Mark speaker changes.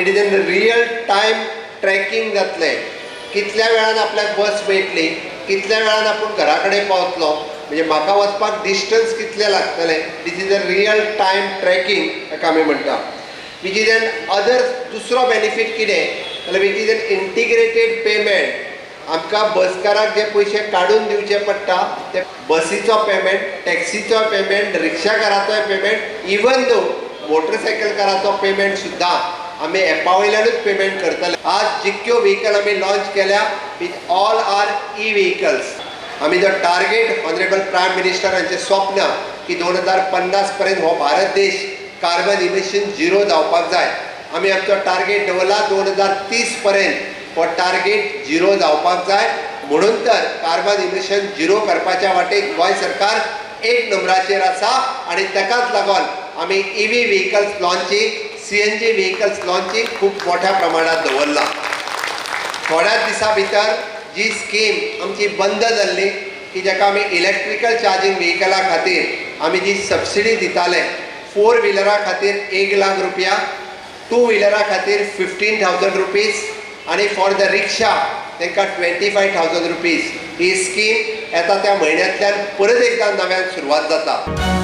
Speaker 1: It is in real time tracking जातलें. कितल्या वेळान आपल्याक बस मेळटली, कितल्या वेळान आपूण घरा कडेन पावतलो, म्हणजे म्हाका वचपाक डिस्टन्स कितलें लागतलें. This is a real time tracking हाका आमी म्हणटा. वीच इज एन अदर दुसरो बेनिफीट कितें जाल्यार which is an integrated payment. आमकां बसकाराक जे पयशे काडून दिवचे पडटा ते बसीचो पेमेंट, टॅक्सीचो पेमेंट, रिक्षाकाराचो पेमेंट, इवन दो मोटरसायकलकाराचो पेमेंट सुद्दां आमी एपा वयल्यानूच पेमेंट करतले. आज जितक्यो व्हेकल आमी लॉन्च केल्या with all our E vehicles. आमी जो टार्गेट ऑनरेबल प्रायम मिनिस्टरांचें स्वप्न की 2050 पर्यंत हो भारत देश कार्बन इमिशन झिरो जावपाक जाय. आमी आमचो टार्गेट दवरला 2030 पर्यंत हो टार्गेट झिरो जावपाक जाय. म्हणून तर कार्बन इमिशन झिरो करपाच्या वाटेक गोंय सरकार एक नंबराचेर आसा आनी ताकाच लागून आमी EV vehicles launching, CNG vehicles launching खूब मोठ्या प्रमाणात दवरला. थोड्याच दिसा भितर जी स्कीम आमची बंद जाल्ली की जाका आमी इलेक्ट्रिकल चार्जिंग व्हेकला खातीर आमी जी सबसिडी दिताले, 4 व्हिलरा खातीर 1 लाख रुपया, 2 व्हिलरा खातीर 15,000 रुपीज आणि फॉर द रिक्षा तांकां 25,000 रुपीज. ही स्कीम येता त्या म्हयन्यांतल्यान परत एकदा नव्यान सुरवात जाता.